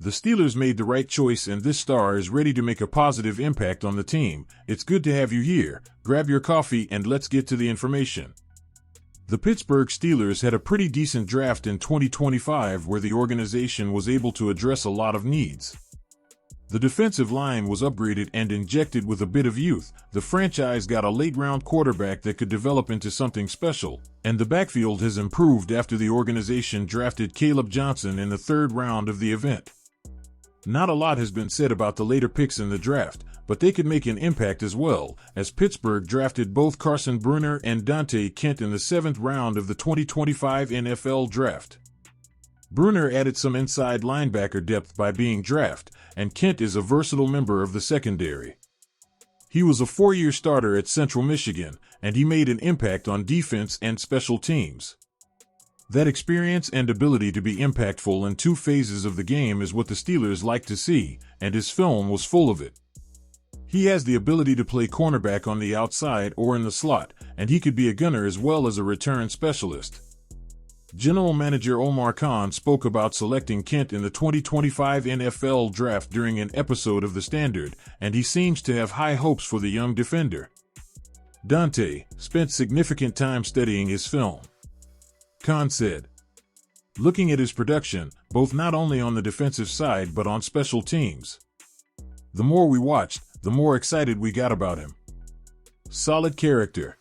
The Steelers made the right choice and this star is ready to make a positive impact on the team. It's good to have you here. Grab your coffee and let's get to the information. The Pittsburgh Steelers had a pretty decent draft in 2025 where the organization was able to address a lot of needs. The defensive line was upgraded and injected with a bit of youth. The franchise got a late-round quarterback that could develop into something special, and the backfield has improved after the organization drafted Caleb Johnson in the third round of the event. Not a lot has been said about the later picks in the draft, but they could make an impact as well, as Pittsburgh drafted both Carson Bruener and Dante Kent in the 7th round of the 2025 NFL Draft. Bruener added some inside linebacker depth by being drafted, and Kent is a versatile member of the secondary. He was a 4-year starter at Central Michigan, and he made an impact on defense and special teams. That experience and ability to be impactful in two phases of the game is what the Steelers like to see, and his film was full of it. He has the ability to play cornerback on the outside or in the slot, and he could be a gunner as well as a return specialist. General Manager Omar Khan spoke about selecting Kent in the 2025 NFL Draft during an episode of The Standard, and he seems to have high hopes for the young defender. Dante spent significant time studying his film. Khan said, "Looking at his production, both not only on the defensive side but on special teams. The more we watched, the more excited we got about him. Solid character.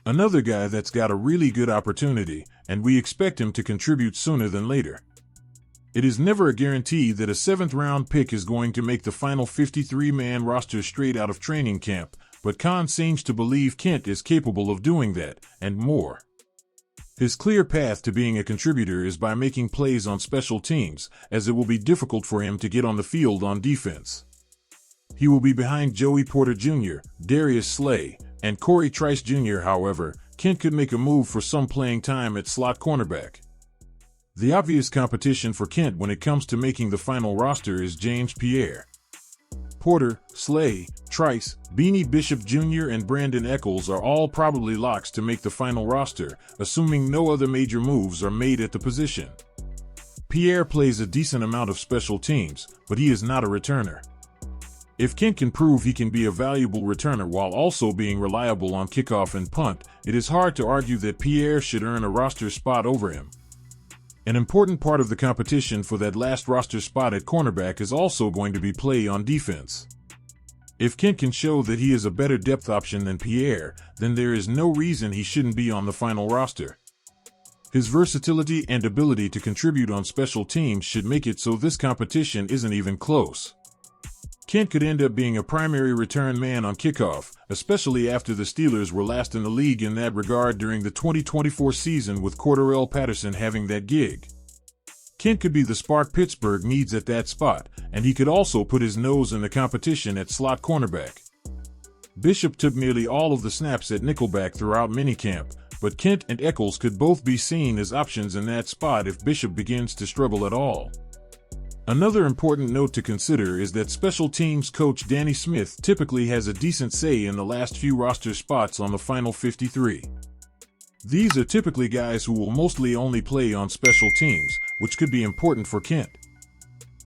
Another guy that's got a really good opportunity, and we expect him to contribute sooner than later. It is never a guarantee that a 7th-round pick is going to make the final 53-man roster straight out of training camp, but Khan seems to believe Kent is capable of doing that, and more. His clear path to being a contributor is by making plays on special teams, as it will be difficult for him to get on the field on defense. He will be behind Joey Porter Jr., Darius Slay, and Corey Trice Jr. However, Kent could make a move for some playing time at slot cornerback. The obvious competition for Kent when it comes to making the final roster is James Pierre. Porter, Slay, Trice, Beanie Bishop Jr. and Brandon Echols are all probably locks to make the final roster, assuming no other major moves are made at the position. Pierre plays a decent amount of special teams, but he is not a returner. If Kent can prove he can be a valuable returner while also being reliable on kickoff and punt, it is hard to argue that Pierre should earn a roster spot over him. An important part of the competition for that last roster spot at cornerback is also going to be play on defense. If Kent can show that he is a better depth option than Pierre, then there is no reason he shouldn't be on the final roster. His versatility and ability to contribute on special teams should make it so this competition isn't even close. Kent could end up being a primary return man on kickoff, especially after the Steelers were last in the league in that regard during the 2024 season with Cordarrelle Patterson having that gig. Kent could be the spark Pittsburgh needs at that spot, and he could also put his nose in the competition at slot cornerback. Bishop took nearly all of the snaps at nickelback throughout minicamp, but Kent and Echols could both be seen as options in that spot if Bishop begins to struggle at all. Another important note to consider is that special teams coach Danny Smith typically has a decent say in the last few roster spots on the final 53. These are typically guys who will mostly only play on special teams, which could be important for Kent.